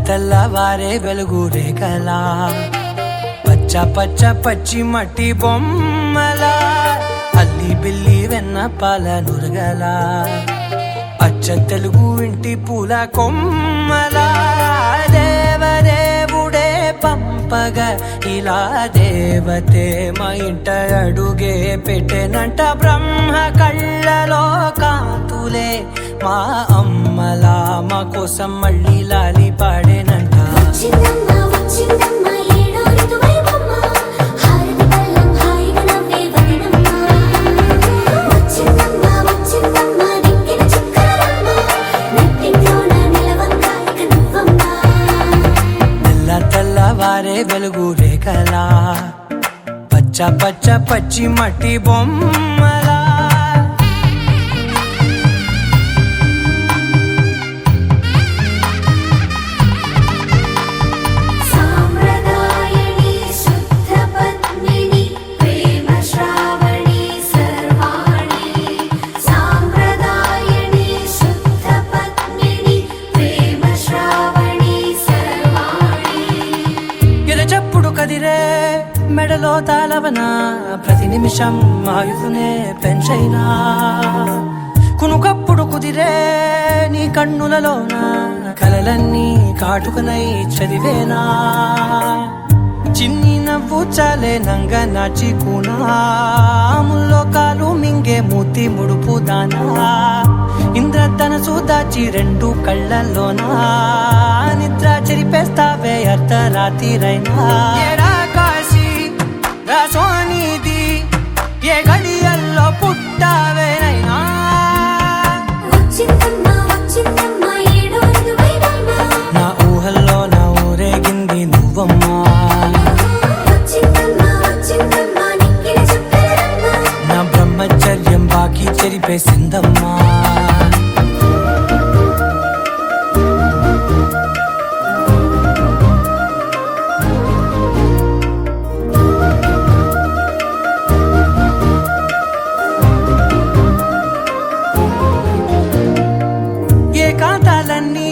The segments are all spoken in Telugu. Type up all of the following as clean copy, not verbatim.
తెల్లవారే వెలుగు రేఖలా పచ్చ పచ్చ పచ్చి మట్టి బొమ్మలా అల్లి బిల్లి వెన్న పాల నురగలా అచ్చ తెలుగు ఇంటి పూల కొమ్మలా దేవదేవుడే పంపగా ఇలా దేవతే మా ఇంట అడుగే పెట్టెనంట బ్రహ్మ కళ్ళలో కాంతులే మా అమ్మలా మా కోసం మళ్ళీ లాలి పాడేనంట. తెల్లవారే వెలుగు రేఖలా పచ్చ పచ్చ పచ్చి మట్టి బొమ్మలా కదిరే మెడలో తాళవన ప్రతి నిమిషం ఆయుధునే పెంచైనా కునుకప్పుడు కుదిరే నీ కన్నులలోన కలలన్నీ కాటుకనై చదివేనా చిన్ని నవ్వు చాలే నంగ నాచి కూనాముల్లో కాలు మింగే మూతి ముడుపు దానా ఇంద్రధనసు దాచి రెండు కళ్ళల్లోనా నిద్ర చెరిపేస్తావే అర్ధరాత్రిరైనా కాశీ రాసోనిది ఏ గడియల్లో పుట్టావేనైనా నా ఊహల్లో నా ఊరేగింది నువ్వమ్మా నా బ్రహ్మచర్యం బాకీ చెరిపేసిందమ్మా. ఏకాంతాలన్నీ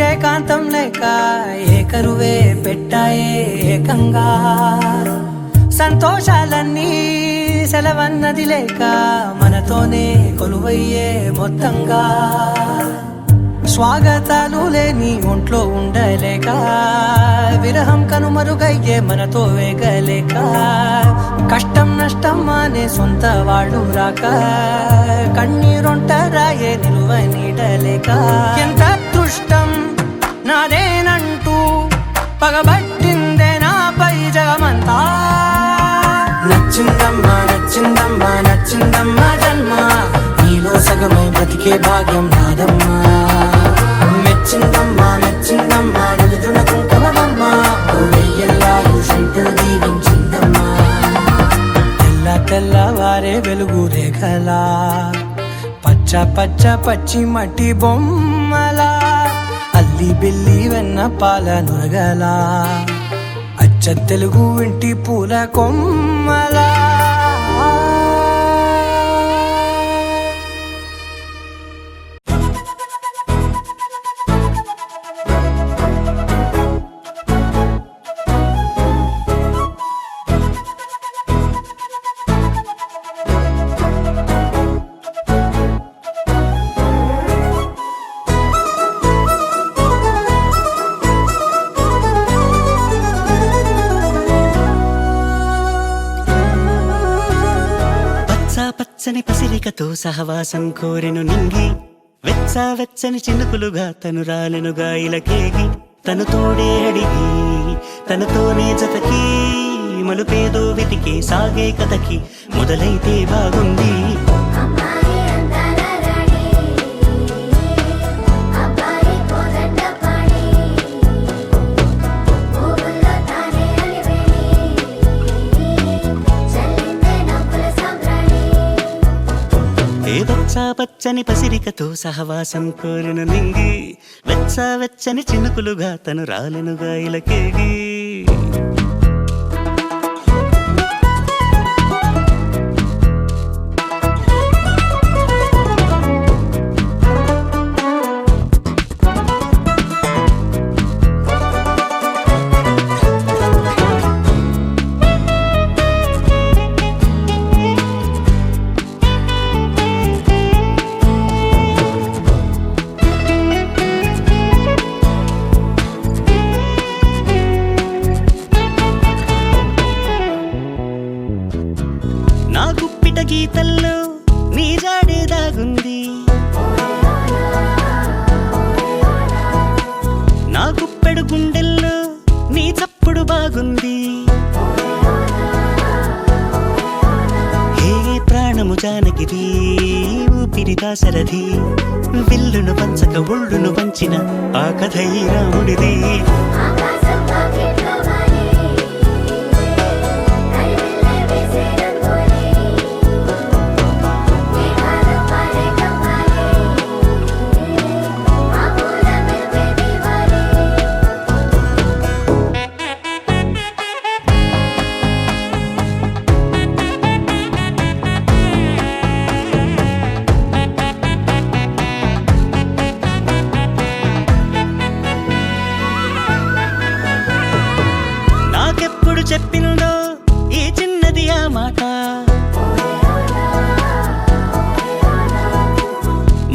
ఏకాంతం లేక ఏకరువే పెట్టాయే ఏకంగా సంతోషాలన్నీ సెలవన్నది లేక మనతోనే కొలువయ్యే మొత్తంగా స్వాగతాలు లేని ఒంట్లో ఉండలేక విరహం కనుమరుగయ్యే మనతో వేగలేక కష్టం నష్టం అనే సొంత వాళ్ళు రాక కన్నీరొంటరాయే నిలువ నీడలేక ఎంత అదృష్టం నాదేనంటూ పగబట్టిందే నాపై జగమంతా నచ్చిందమ్మా నచ్చిందమ్మా నచ్చిందమ్మా జన్మ నీలో సగమై బ్రతికే భాగ్యం నాదమ్మా మెచ్చిందమ్మా మెచ్చిందమ్మా నిలుదున కుంకుమమ్మా వెయ్యల్లాలు శంకులు దీవించిందమ్మా. తెల్లవారే వెలుగు రేఖలా పచ్చ పచ్చ పచ్చి మట్టి బొమ్మలా అల్లి బిల్లి వెన్న పాల నురగలా అచ్చ తెలుగు ఇంటి పూల కొమ్మలా. పచ్చని పసిరికతో సహవాసం కోరెను నింగి వెచ్చా వెచ్చని చినుకులుగా తను రాలెనుగా ఇలకేగి తను తోడే అడిగి తనతోనే జతకి మలుపేదో వెతికి సాగే కథకి మొదలైతే బాగుంది. వెచ్చా పచ్చని పసిరికతో సహవాసం కోరిన నింగి వెచ్చా వెచ్చని చినుకులుగా తను రాలెనుగా ఇలకేగి నా గుప్పిట గీతల్లో నీ జాడే దాగుంది, నా గుప్పెడు గుండెల్లో నీ చప్పుడు బాగుంది. హే ప్రాణము జానకిది, ఊపిరి దాసరథి, విల్లును పంచక ఒళ్ళును పంచిన ఆ కథ ఈ రాముడిది. నాకెప్పుడు చెప్పిందో ఈ చిన్నది ఆ మాట,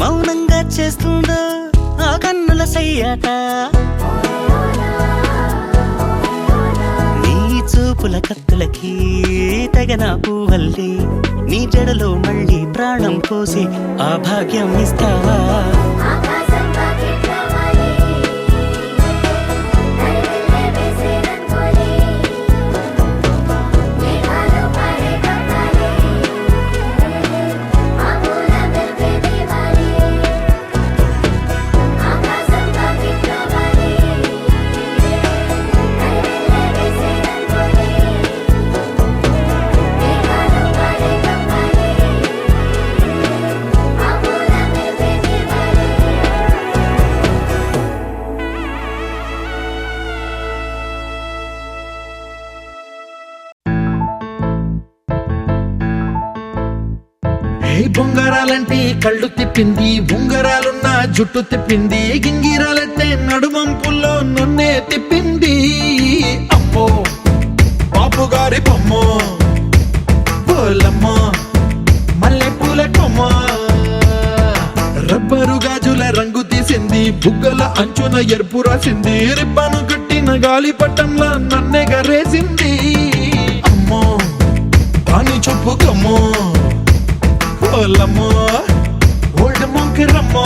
మౌనంగా చేస్తుందో ఆ కన్నుల సయ్యాట. నీ చూపుల కత్తులకి తెగన పూవల్లి, నీ జడలో మళ్ళీ ప్రాణం పోసి ఆ భాగ్యం ఇస్తావా. బొంగరాలంటే కళ్ళు తిప్పింది, ఉంగరాలున్న జుట్టు తిప్పింది, గింగిరాలంటే నడుమంపుల్లో నన్నే తిప్పింది. అమ్మో బాపు గారి బొమ్మ, పోలమ్మ మల్లె పూల కొమ్మ, రబ్బరు గాజుల రంగు తీసింది, బుగ్గల అంచున ఎరుపు రాసింది, రిబ్బను కట్టిన గాలి పట్టంలా నన్నే గరేసింది. అమ్మో దాని చెప్పు కమ్మో, పోలమ్మో ఓల్డ్ మొంకిరమ్మో,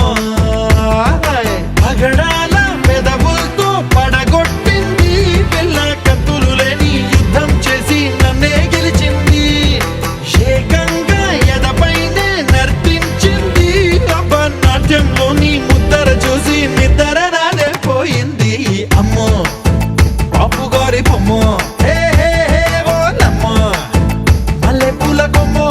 పగడాల పెదవులతో పడగొట్టింది, పిల్ల కత్తులు లేని యుద్ధం చేసి నన్నే గెలిచింది, ఏకంగా ఎదపైనే నర్తించింది. నాట్యంలోని ముద్దర చూసి నిద్ర రాలే పోయింది. అమ్మో బాపు గారి బొమ్మో, హే హే హే ఓలమ్మో మల్లె పూల కొమ్మో.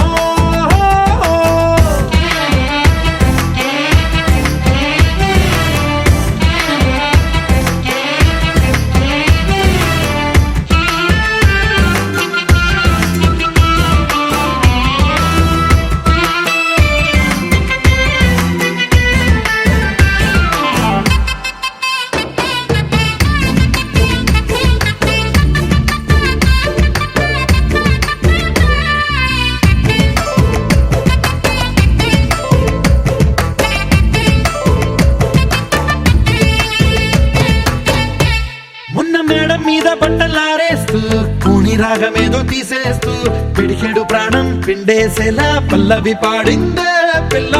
మేడం మీద బట్టలారేస్తూ కూని రాగమేదో తీసేస్తూ పిడికెడు ప్రాణం పిండేసేలా పల్లవి పాడిందే పిల్ల.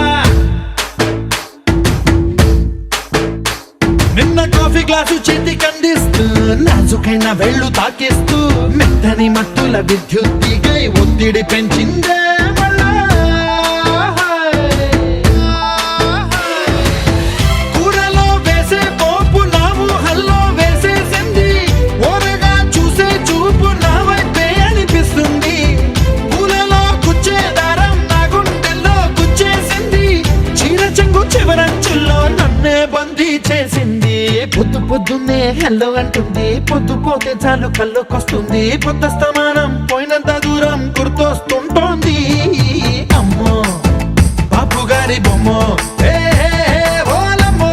నిన్న కాఫీ గ్లాసు చేతి కందిస్తూ నాజుకైన వెళ్ళు తాకేస్తూ మెత్తని మత్తుల విద్యుత్తిగై ఒత్తిడి పెంచిందే మళ్ళా. కూరలో వేసే పోపు నా ఊహల్లో వేసేసింది, ఓరగా చూసే చూపు నా వైపే అనిపిస్తుంది, పూలలో గుచ్చే దారం నా గుండెల్లో గుచ్చేసింది, చీర చెంగు చివరంచుల్లో నన్నే బందీ చేసింది. పొద్దు పొద్దున్నే హెల్లో అంటుంది, పొద్దు పోతే చాలు కళ్ళొకొస్తుంది, పొద్దస్తమానం పోయినంత దూరం గుర్తొస్తుంటోంది. అమ్మో బాపు గారి బొమ్మో, హే హే హే ఓలమ్మో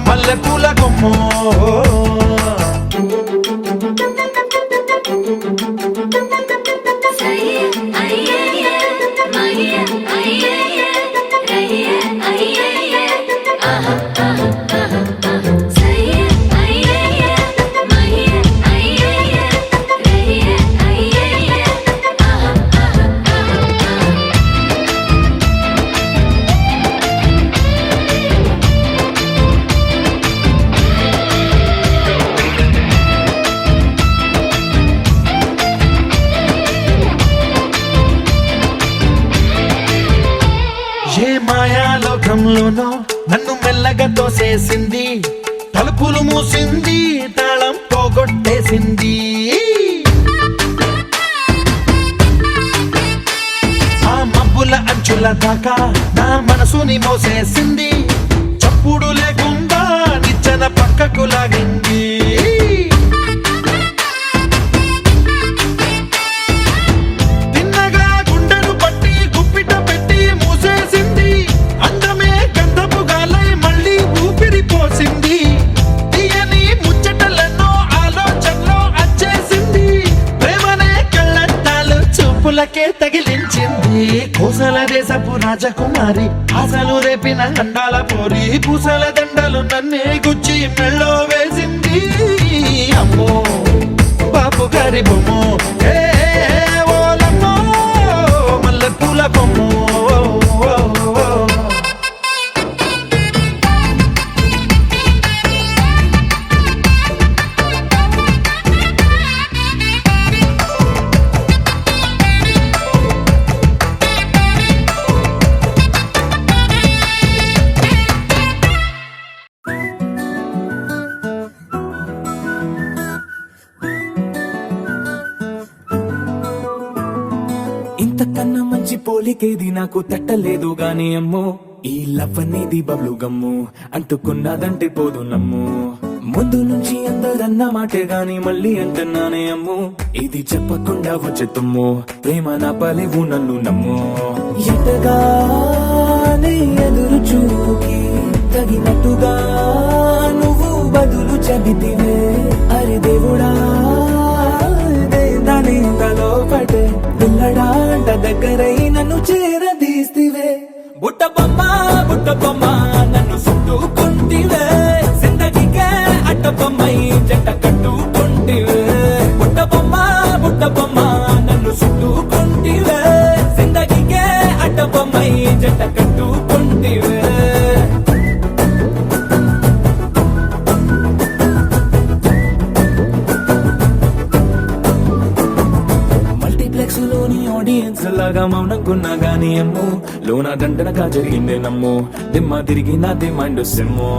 మల్లె పూల కొమ్మో. మాయాలోకంలోనో నన్ను మెల్లగా తోసేసింది, తలుపులు మూసింది, తాళం పోగొట్టేసింది. ఆ మబ్బుల అంచుల దాకా నా మనసుని మోసేసింది, చప్పుడు లేకుండా నిచ్చెన పక్కకు లాగింది. తిన్నగా గుండెను పట్టి గుప్పిట పెట్టి మూసేసింది, అందమే గంధపు గాలై మళ్ళీ ఊపిరి పోసింది. తీయని ముచ్చటలను ఆలోచనలో అచ్చేసింది, ప్రేమనే కళ్ళట్టాలు చూపులకే తగిలించింది. కోసల దేశపు రాజకుమారి ఆశలు రేపిన అండాల పోరి, పూసల దండలు నన్నే గుచ్చి మెళ్ళో వేసింది. అమ్మో బాపు గారి బొమ్మో, ఏ ఓలమ్మో మల్లె పూల బొమ్మో. ఇంతకన్నా మంచి పోలికేది నాకు తట్టలేదు గాని అమ్మో, ఈ లవ్ అనేది బబ్లు గమ్ము, అంటుకున్నదంటే పోదు నమ్ము. ముందు నుంచి అందరన్న మాటే గాని మళ్ళీ అంటున్నానే అమ్ము, ఇది చెప్పకుండా వచ్చే తుమ్ము, ప్రేమ నా పలేవు నన్ను నమ్ము. ఎటగానే ఎదురు చూకి తగినట్టుగా నువ్వు బదులు చెబితివే, అరే దేవుడా దాని తలో పడే పిల్లడాంట దగ్గరై నన్ను చేరదీస్తివే. బుట్ట బొమ్మ నన్ను చుట్టుకుంటివే, జిందగీకే అట్ట బొమ్మై జంట కట్టుకుంటివే. బుట్ట బొమ్మ నన్ను చుట్టుకుంటివే, జిందగీకే అట్ట బొమ్మై జంట కట్టుకుంటివే. లోని ఆడియన్స్ లాగా మౌనంకున్నా గానీ అమ్ము, లోన దండనగా జరిగిందే నమ్ము, దిమ్మ తిరిగి నాదే మైండ్ సిమ్ము.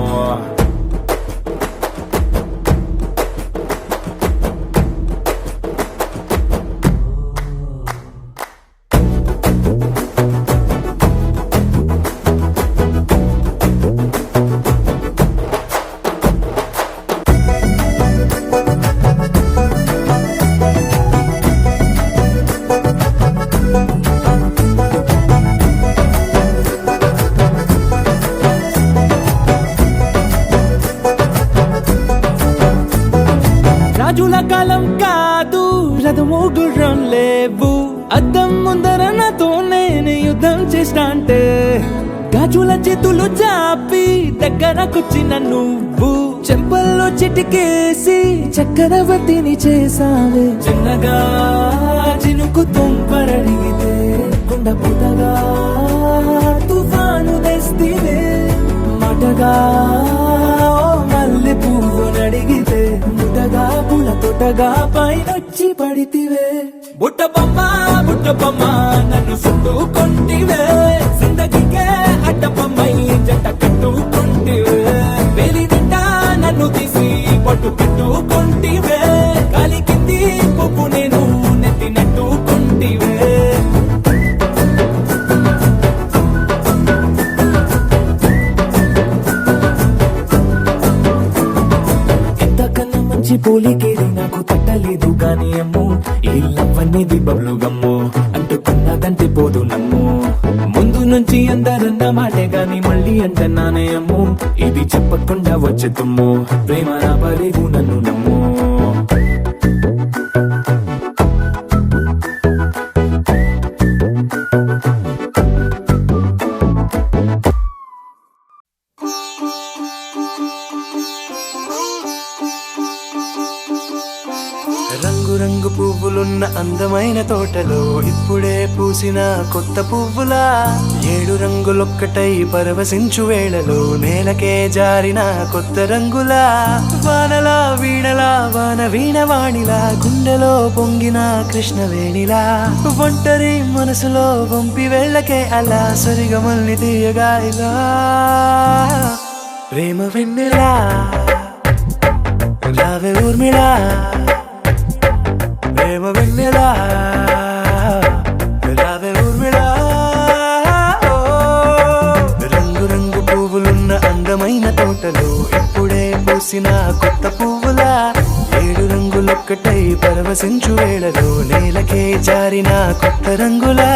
రాజుల కాలం కాదు, రథము గుర్రం లేవు, అద్దం ముందర నాతో నేను యుద్ధం చేస్తా అంటే, గాజుల చేతులు చాపి దగ్గరకొచ్చిన నువ్వు, చెంపల్లో చిటికేసి చక్రవర్తిని చేసావే. చిన్నగా చినుకు తుంపరడిగితే కుండ పుటగా తుఫాను తెస్తివే, మాటగా మల్లె పువ్వు నడిగితే ముటగా పుల తొటగా పైనొచ్చి పడితివే. బుట్ట బొమ్మ నన్ను చుట్టుకుంటివే, జిందగీకే అడ్డ బొమ్మై జంట కట్టుకుంటివే. వేలి నిండా నన్ను తీసి పట్టు పెట్టుకుంటివే, గాలి కింది పువ్వు నేను నెత్తినట్టుకుంటివే. పోలికేది నాకు తట్టలేదు గాని అమ్ము, ఈ లవ్ అనేది బబ్లు గమ్ము, అంటుకున్నదంటే పోదు నమ్ము. ముందు నుంచి అందరన్న మాటే గాని మళ్ళీ అంటున్నానే అమ్ము, ఇది చెప్పకుండా వచ్చే తుమ్ము, ప్రేమ నా పలేవు నన్ను నమ్ము. రంగు రంగు పువ్వులున్న అందమైన తోటలో ఇప్పుడే పూసిన కొత్త పువ్వులా 7 రంగులొక్కటై పరవశించు వేళలో నేలకే జారిన కొత్త రంగులా వానలా వీణలా వాన వీణవాణిలా గుండెలో పొంగిన కృష్ణవేణిలా ఒంటరి మనసులో వంపి వెళ్ళకే అలా సరిగమల్ని తీయగా ఇలా ప్రేమ వెన్నెలా రావే ఊర్మిళా ప్రేమ వెన్నెలా రావే ఊర్మిళా రంగు రంగు పువ్వులున్న అందమైన తోటలో ఇప్పుడే పూసిన కొత్త పువ్వులా 7 రంగులొక్కటై పరవశించు వేళలో నేలకే జారిన కొత్త రంగులా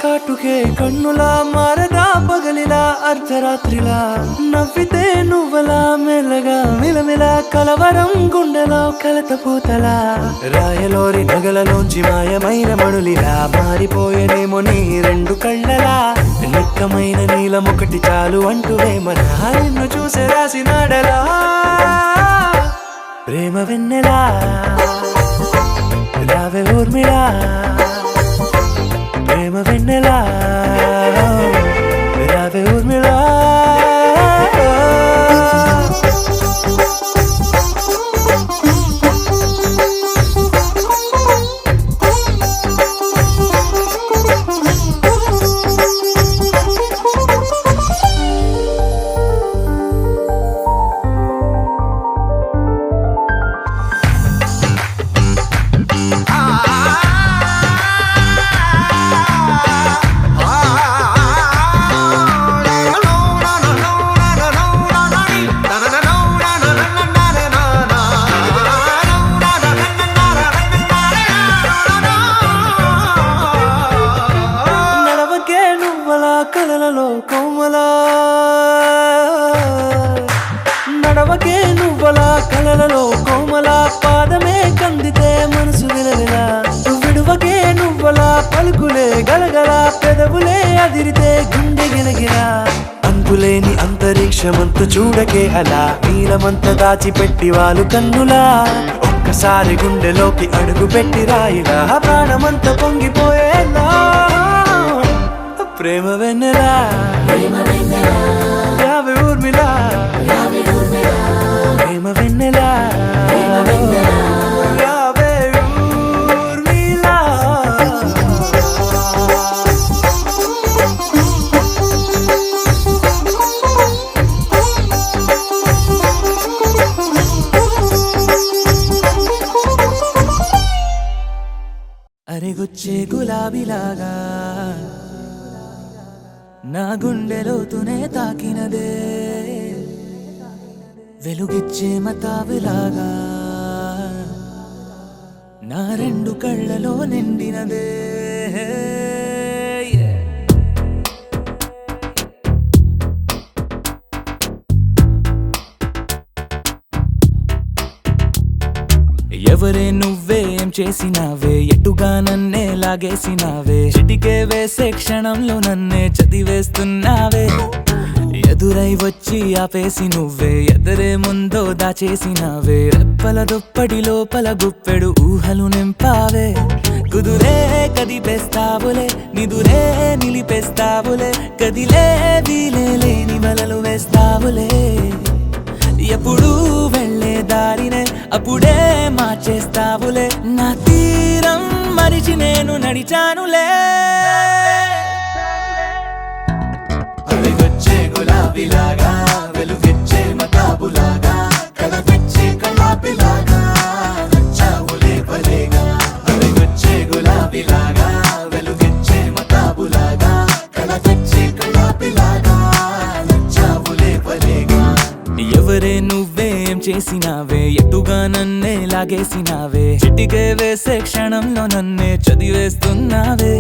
కాటుకే కన్నులా మారదా పగలిలా అర్ధరాత్రిలా నవ్వితే నువ్వలా మెల్లగా మిలమిలా కలవరం గుండెలో కలత పూతలా రాయలోరి నగలలోంచి మాయమైన మణులిలా మారిపోయేనేమో నీ 2 కళ్ళలా నిక్కమైన నీలమొకటి చాలు అంటూ వేమనా నిన్ను చూసే రాసినాడలా ప్రేమ వెన్నెలా రావే ఊర్మిళా ప్రేమ వెన్నెలా రావే ఊర్మిళా కలలలో కోమలా నడవకే నువ్వలా కలలలో కోమలా పాదమే కందితే మనసు విలవిలా విడువకే నువ్వలా పలుకులే గలగల పెదవులే అదిరితే గుండె గిలగిలా అంతులేని అంతరిక్షమంతు చూడకే అలా నీలమంత దాచిపెట్టి వాళ్ళు కన్నులా ఒక్కసారి గుండెలోకి అడుగు పెట్టి రాయిలా ప్రాణమంత పొంగిపోయేలా ప్రేమ వెన్నెలా రావే ఊర్మిళా ప్రేమ వెన్నెలా రావే ఊర్మిళా అరెగొచ్చే గులాబీలాగా నా గుండెలోతునే తాకినదే వెలుగిచ్చే మతాబులాగా నా 2 కళ్ళలో నిండినదే ఎవరే నువ్వేం చేసినావే ఎటుగా నన్నే లాగేసినావే చిటికే వేసే క్షణంలో నన్నే చదివేస్తున్నావే ఎదురై వచ్చి ఆపేసి నువ్వే ఎదరే ముందో దాచేసినావే రెప్పల దుప్పటి లోపల గుప్పెడు ఊహలు నింపావే కుదురే కదిపేస్తావులే నిదురే నిలిపేస్తావులే కదిలే వీలే లేని వలలు వేస్తావులే ఎప్పుడు వెళ్ళే దారినే అప్పుడే మార్చేస్తావులే నా తీరం మరిచి నేను నడిచానులే అవిగొచ్చే గులాబీలాగా వెలుగిచ్చే మతాబులాగా కలపిచ్చే కళాపిలాగా నచ్చావులే భలేగా అవిగొచ్చే గులాబీలాగా వెలుగిచ్చే మతాబులాగా కలపిచ్చే కళాపిలాగా నచ్చావులే భలేగా ఎవరే నువ్వేం చేసినావే ఎటుగా నన్నే లాగేసినావే చిటికే వేసే క్షణంలో నన్నే చదివేస్తున్నావే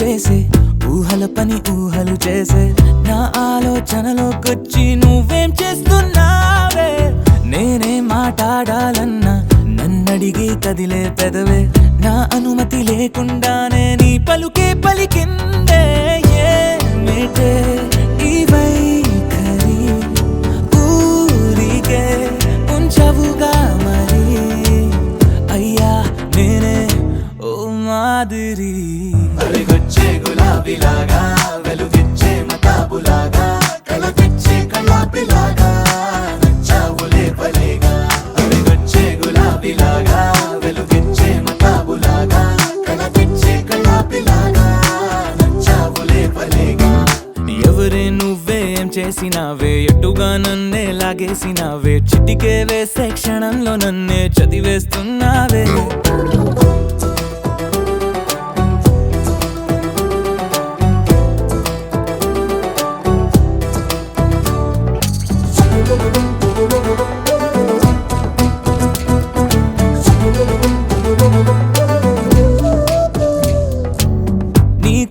వేసే ఊహల పని ఊహలు చేసే నా ఆలోచనలోకొచ్చి నువ్వేం చేస్తున్నావే నేనే మాట్లాడాలన్నా నన్నడిగి కదిలే పెదవే నా అనుమతి లేకుండానే నీ పలుకే పలికిందే ఏమిటే ఈ వైఖరి ఊరికే ఉంచవుగా మరి అయ్యా నేనే ఓ మాదిరి అలిగొచ్చే గులాబీలాగా వెలుగిచ్చే మతాబులాగా కలపిచ్చే కళ్ళాపిలాగా నచ్చావులే భలేగా అలిగొచ్చే గులాబీలాగా వెలుగిచ్చే మతాబులాగా కలపిచ్చే కళ్ళాపిలాగా నచ్చావులే భలేగా ఎవరే నువ్వేం చేసినావే ఎటుగా నన్నే లాగేసినావే చిటికే వేసే క్షణంలో నన్నే చదివేస్తున్నావే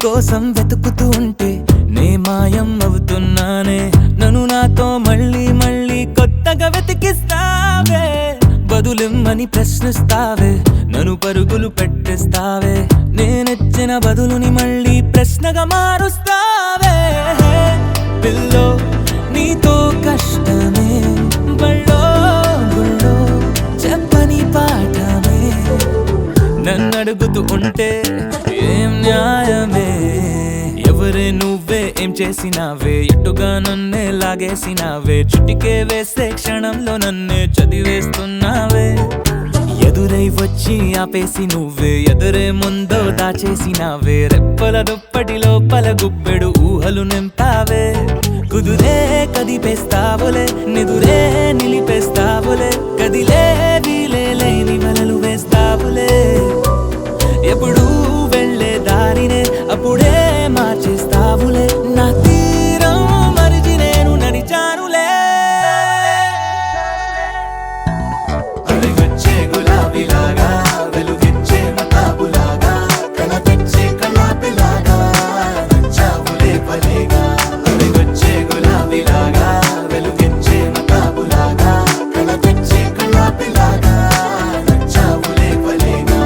కోసం వెతుకుతూ ఉంటే నే మాయం అవుతున్నానే నన్ను నాతో మళ్ళీ మళ్ళీ కొత్తగా వెతికిస్తావే బదులిమ్మని ప్రశ్నిస్తావే నన్ను పరుగులు పెట్టిస్తావే నేనెచ్చిన బదులుని మళ్ళీ ప్రశ్నగా మారుస్తావే పిల్లో నీతో కష్టమే బళ్ళో గుళ్ళో చెప్పని పాఠమే నన్నడుగుతూ ఉంటే ఏం న్యాయమే ఎవరే నువ్వే ఏం చేసినావే ఎటుగా నన్నే లాగేసినావే చుట్టికే వేసే క్షణంలో నన్నే చదివేస్తున్నావే ఎదురై వచ్చి ఆపేసి నువ్వే ఎదురే ముందో దాచేసినావే రెప్పల దుప్పటి లోపల గుప్పెడు ఊహలు నింపావే కుదురే కదిపేస్తావులే నిదురే నిలిపేస్తావులే కదిలే వీలే లేని వలలు వేస్తావులే ఎప్పుడు వెళ్ళే దారినే అప్పుడే మార్చేస్తావులే నా తీరం మరిచి నేను నడిచానులే అలిగొచ్చే గులాబీలాగా వెలుగిచ్చే మతాబులాగా కలపిచ్చే కళ్ళాపిలాగా నచ్చావులే భలేగా అలిగొచ్చే గులాబీలాగా వెలుగిచ్చే మతాబులాగా కలపిచ్చే కళ్ళాపిలాగా నచ్చావులే భలేగా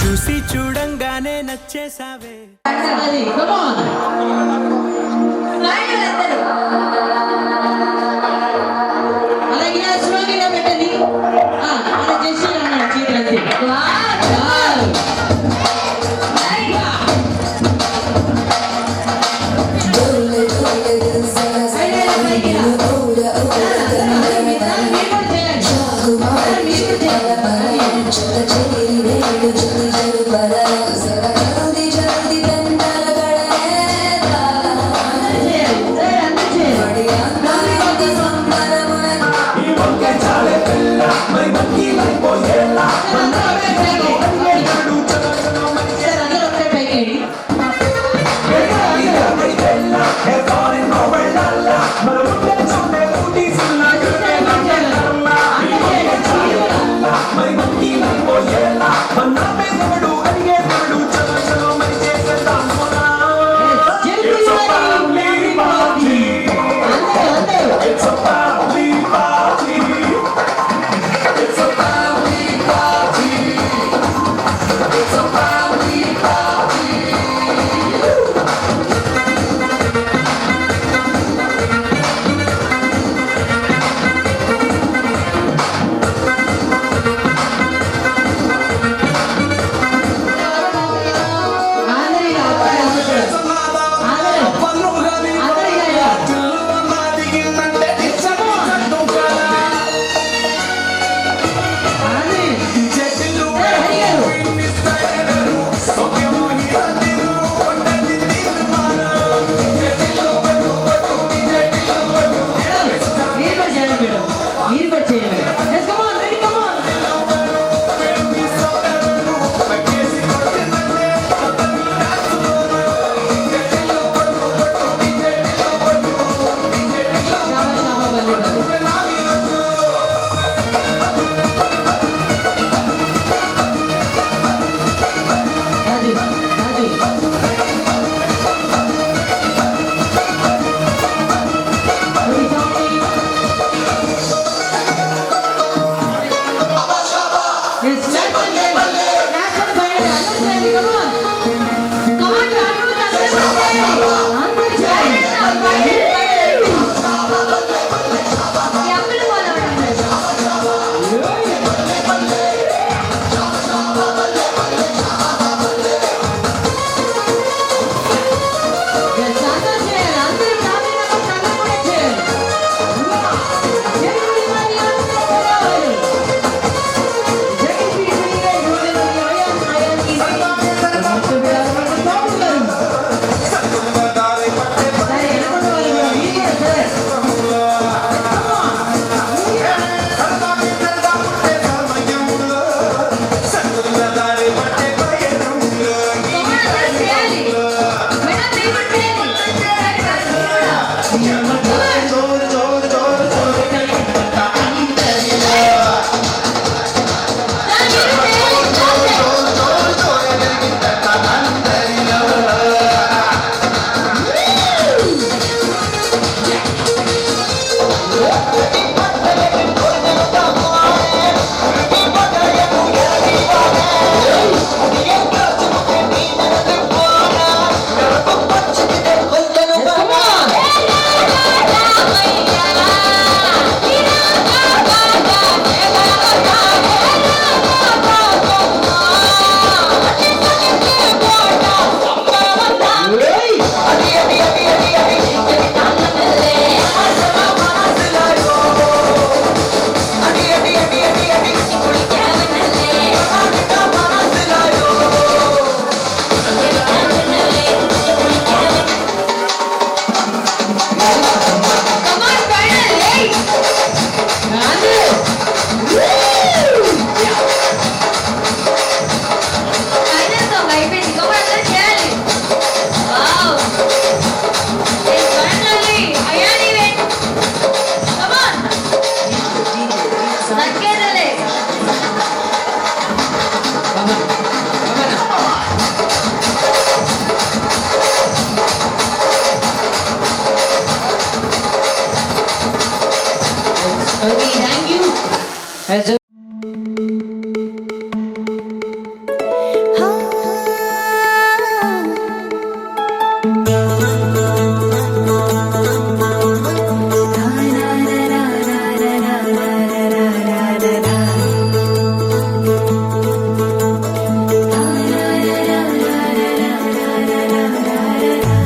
చూసి చూడంగానే నచ్చేసావే Come on. అలాగే స్లోగా పెట్టండి అలా చేసి అన్నాడు చేతులంతే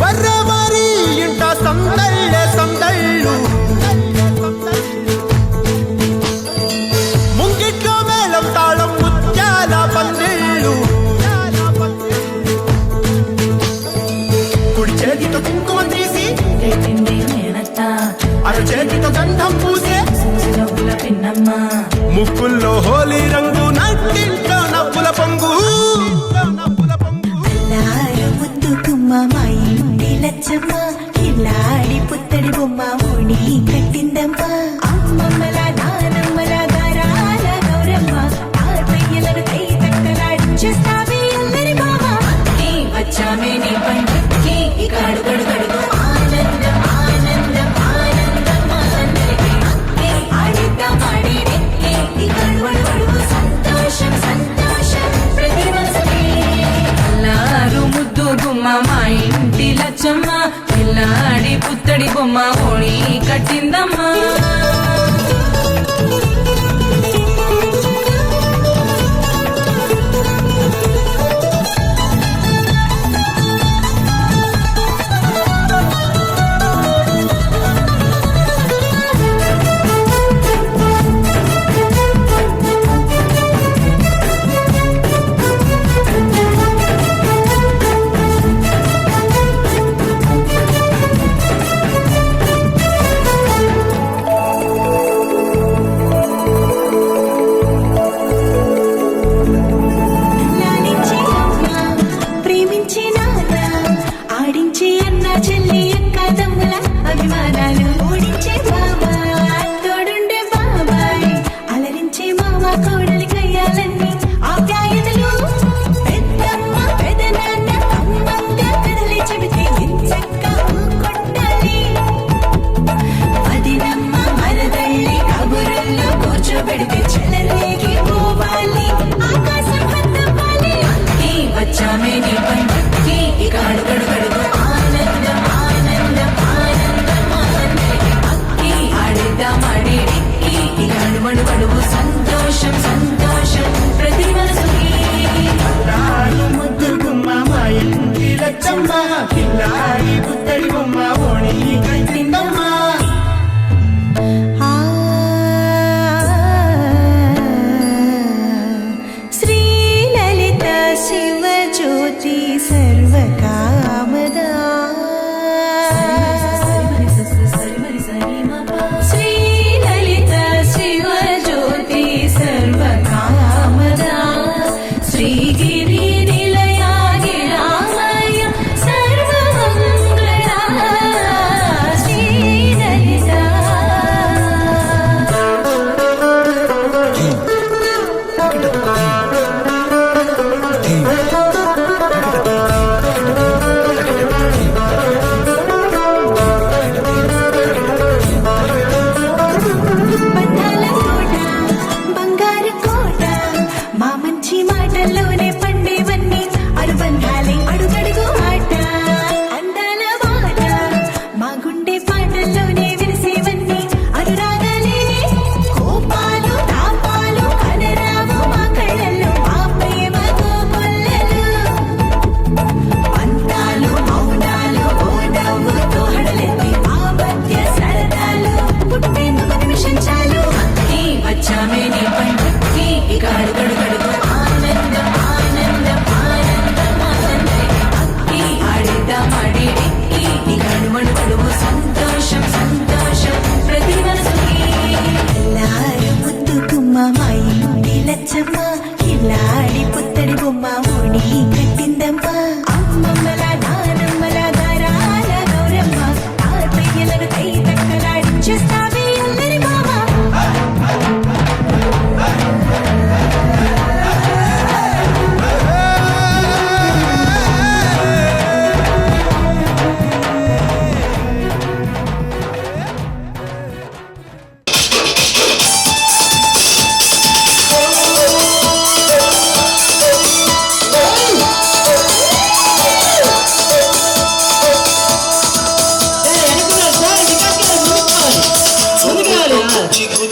వర్రవారి ఇంట సందళ్ళే సందళ్ళు ముంగిట్లో మేళం తాళం ముత్యాల పందిళ్ళు కుడి చేతితో కుంకుమ తీసి అర చేతితో గంధం పూసే ముక్కుల్లో హోలీ రంగు నట్టింట్లో నవ్వుల పొంగు ముద్దు కుమ్మ మా ఇంటి లచ్చమ్మ ఇల్లాడి పుత్తడి బొమ్మ ఓణి కట్టిందమ్మ అమ్మమ్మల నానమ్మల గారాల గౌరమ్మ తాతయ్యలను కై తట్టలాడించేస్తావే అందరి బావ వచ్చామే నీ పండుగకి గడు గడు గడుగు ఆనందం ఆనందం ఆనందం అందరికీ ఆడిద్దాం ఆడిడే గడు గడు గడుగు సంతోషం సంతోషం ప్రతి మనసుకే అల్లారు ముద్దు గుమ్మ మా ఇంటి లచ్చమ్మ పిల్లాడి పుత్తడి బొమ్మ ఓణి కట్టిందమ్మా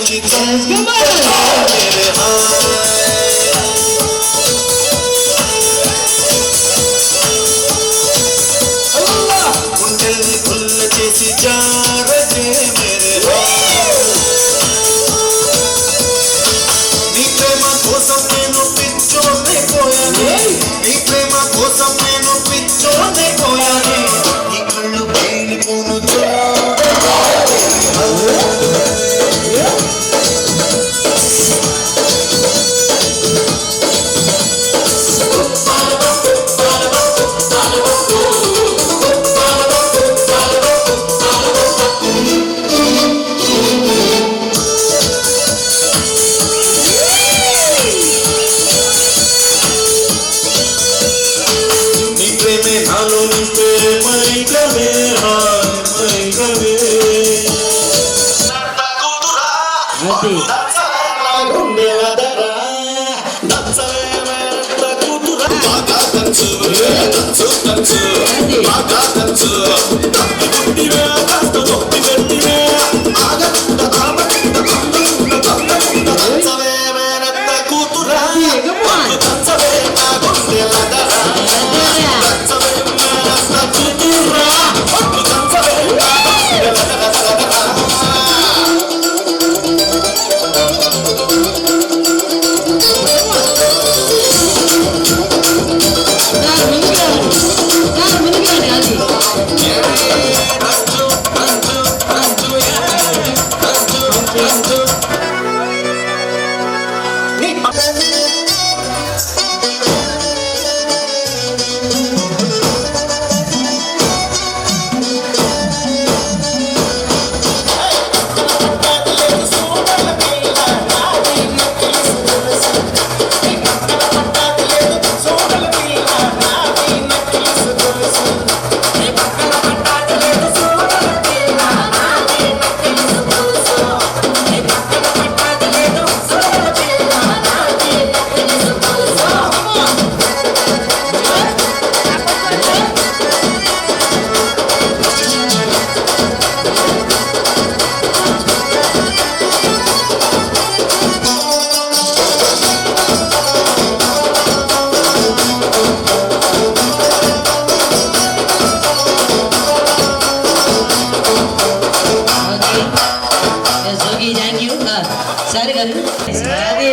వచ్చి మేరే గుండెల్ని పుల్ల చేసి జారజే మేరే నీ ప్రేమ కోసం నేను పిచ్చోనే పోయానే నీ ప్రేమ కోసం నేను పిచ్చోనే పోయానే నీ కళ్ళు పేలిపోను నాలో నింపే మైకవే మైకవే సరే గారు అది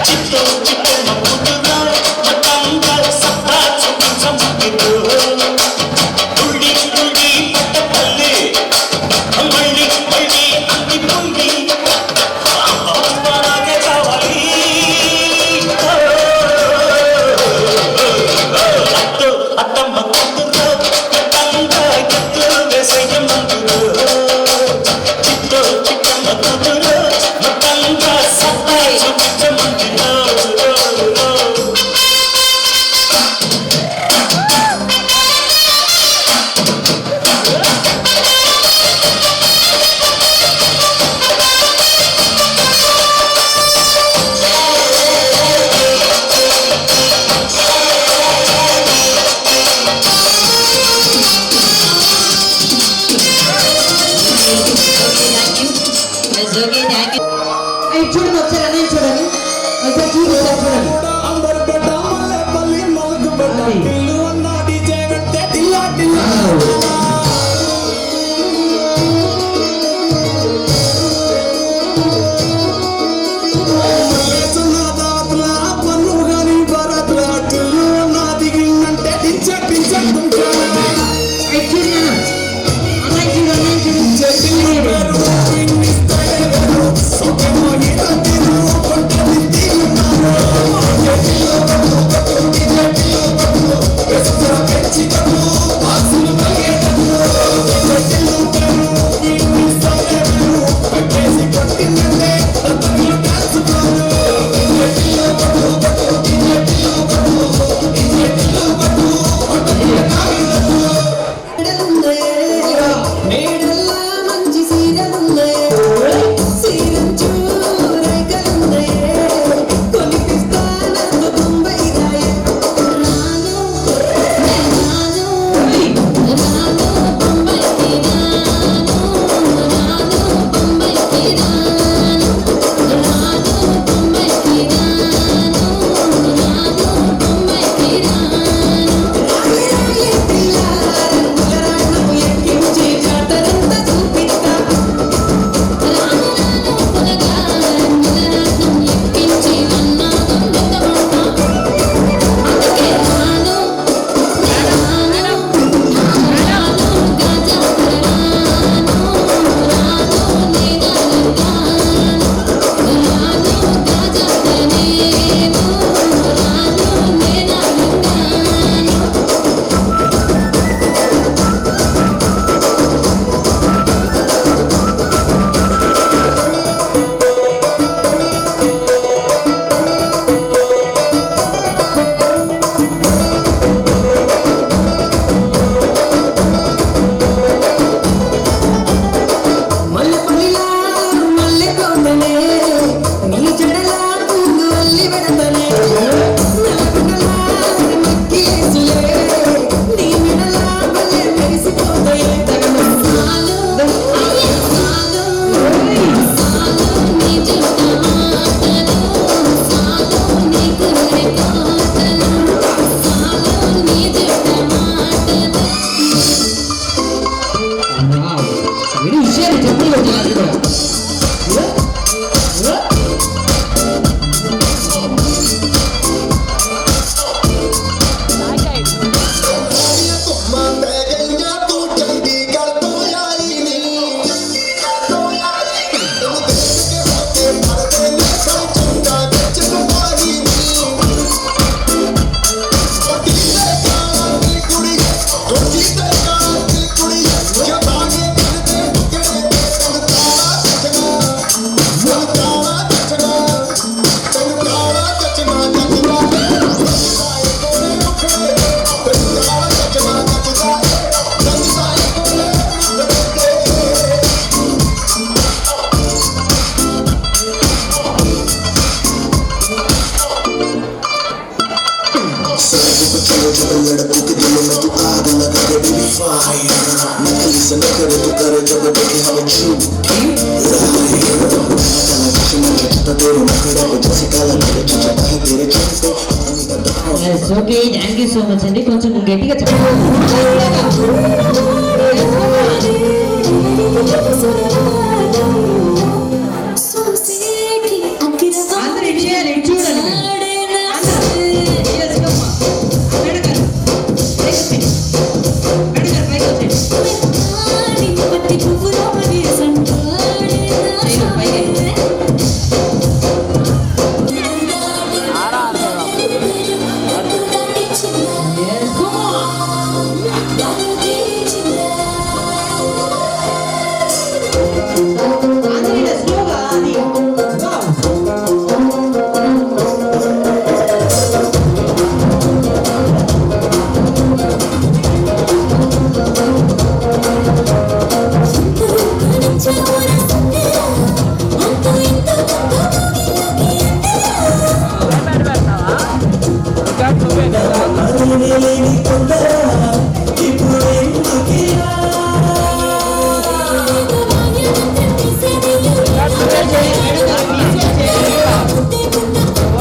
చిత్తో చిత్తో కూతురో okay thank you so much అండి కొంచెం గట్టిగా చెప్పండి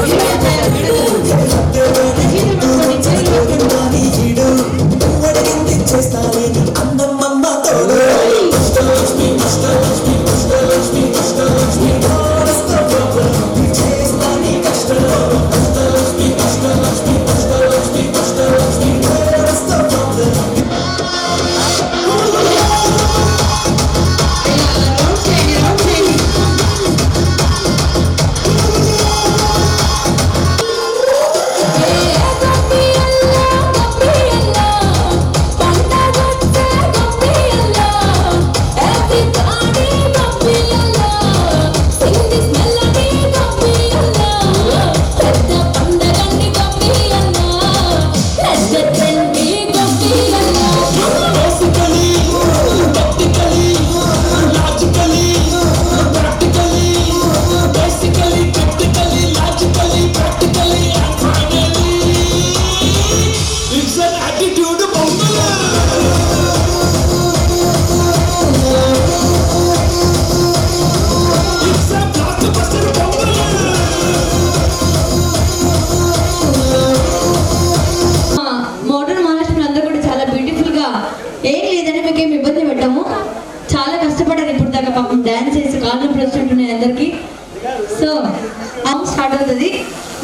Thank you.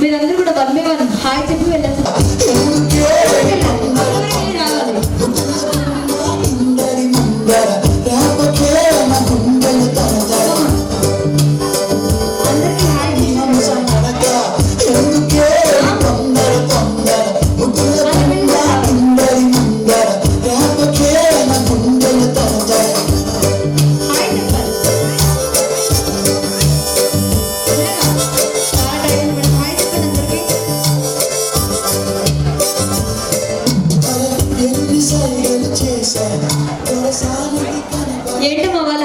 మీరందరూ కూడా వన్ బై వన్ హాయ్ చెప్పి వెళ్ళండి. ఏంటమ్మా వాళ్ళ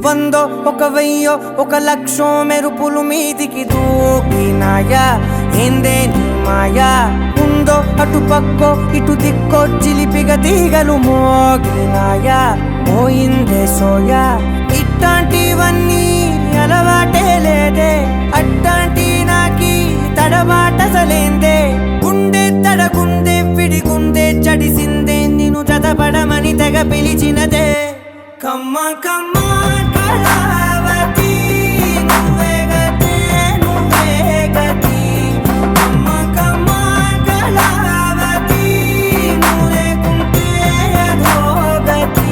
వందో ఒక వెయ్యో ఒక లక్షో మెరుపులు మీదికి దూకినాయా ఏందే నీ మాయా ఉందో అటు పక్కో ఇటు దిక్కో చిలిపిగ తీగలు మోగినాయా పోయిందే సోయా ఇట్లాంటివన్నీ అలవాటే లేదే అట్లాంటి నాకి తడబాటసలేందే గుండె తడగుందే విడిగుందే చడిసిందే నిన్ను చదపడమని తెగ పిలిచినదే కమ్మ కమ్మ కళావతి నువ్వే గతే నువ్వే గతి కమ్మ కమ్మ కళావతి నువ్వు లేకుంటే అధోగతి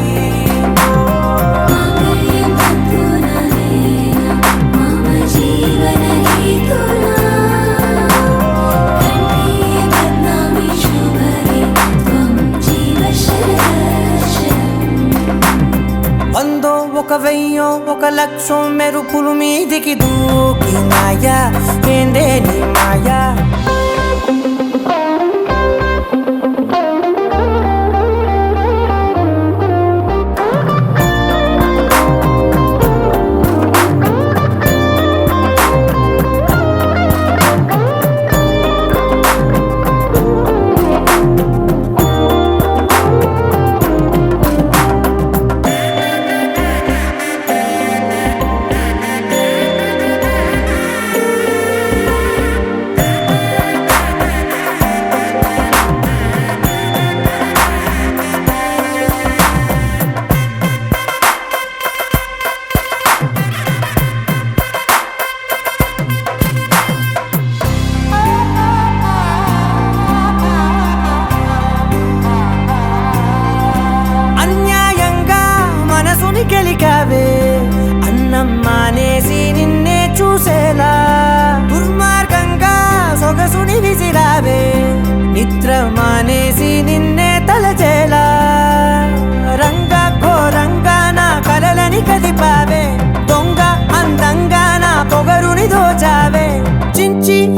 వందో ఒక వెయ్యో ఒక లక్షో మెరుపులు మీదికి దూకినాయా ఏందే నీ మాయా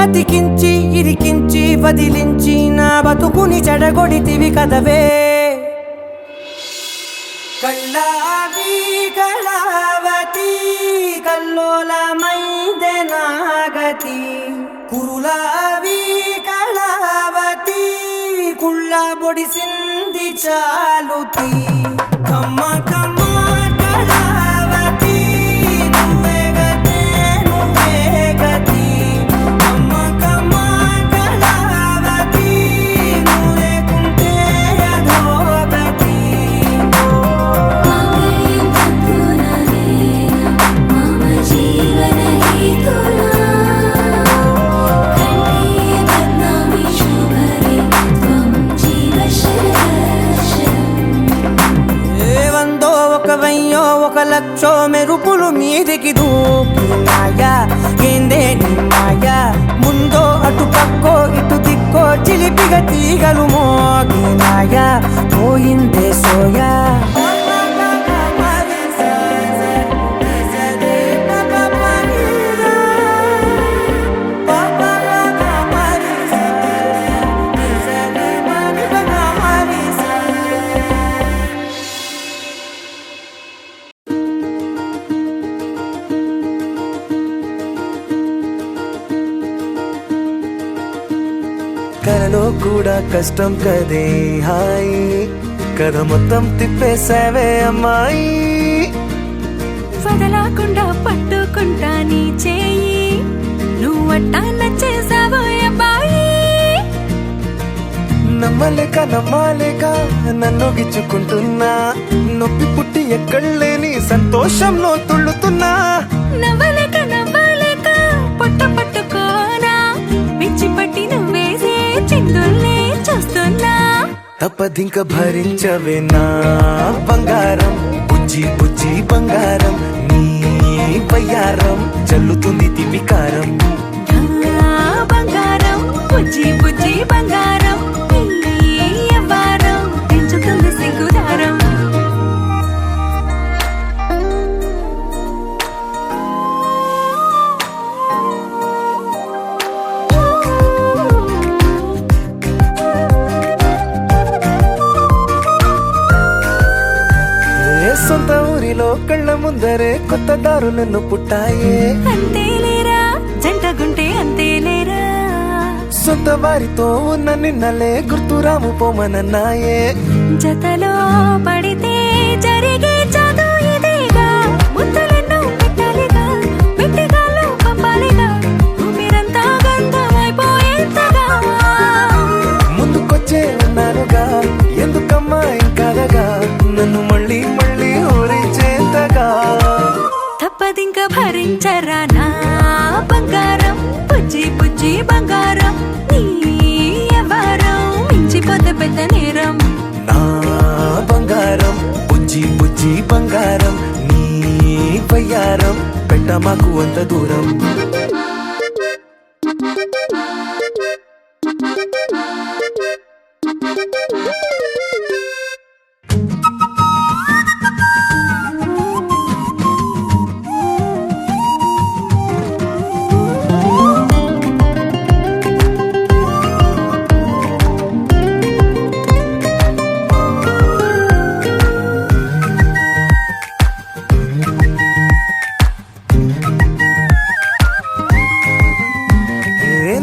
అతికించి ఇరికించి వదిలించి నా బతుకుని చెడగొడితివి కదవే కళ్ళావి కళావతి కల్లోలమైందే నాగతి కురులావి కళావతి కుళ్ళ బొడిసింది చాలుతి కమ్మ కమ్మ కళావతి నువ్వే గతే నువ్వే గతి కమ్మ కమ్మ కళావతి నువ్వు లేకుంటే అధోగతి ఒక లక్షో మెరుపులు మీదికి దూకినాయా ఏందే నీ మాయా ముందో అటు పక్కో ఇటు దిక్కో చిలిపిగా తీగలు మోగినాయా పోయిందే సోయా కలలో కూడా కష్టం కదే హాయి కథ మొత్తం తిప్పేసావే అమ్మాయి వదలకుండా పట్టుకుంటా నీ చేయి నువ్వట్టా నచ్చేసావో అబ్బాయి నమ్మలేక నమ్మాలేక నన్ను గిచ్చుకుంటున్నా నొప్పి పుట్టి ఎక్కడలేని సంతోషంలో తుళ్ళుతున్నా నవ్వలేక నవ్వలేక పొట్ట పట్టుకోనా పిచ్చి పట్టి నువ్వేసే చిందుల్ని చూస్తున్నా తప్పదింక భరించవే నా బంగారం బుజ్జి బుజ్జి బంగారం నీ బయ్యారం చల్లుతుంది తివికారం బంగారం బుజ్జి బుజ్జి బంగారం ఎవ్వారం పెంచుతుంది సిగ్గుదారం సొంత ఊరిలో కళ్ళ ముందరే కొత్త దారులను పుట్టాయే అంతేలేరా జంటగుంటే అంతేలేరా సొంత వారితో ఉన్న నిన్నలే గుర్తురాము పోమనన్నాయే జతలో పడితే జరిగే చదు ఇదేగా ముద్దలెన్నో పెట్టాలిగా పెట్టిగాల్లో పంపాలిగా మీరంతా గంధమైపోయేంతగా ముందుకొచ్చే ఉన్నానుగా ఎందుకమ్మా ఇంకాదగా నన్ను మళ్ళీ మళ్ళీ ఊరించేంతగా తప్పదింక భరించరా నా బంగారం బుజ్జి బుజ్జి బంగారం నీ ఎవరం మించిపోతే పెద్ద నేరం నా బంగారం బుజ్జి బుజ్జి బంగారం నీ బయ్యారం పెట్ట మాకు అంత దూరం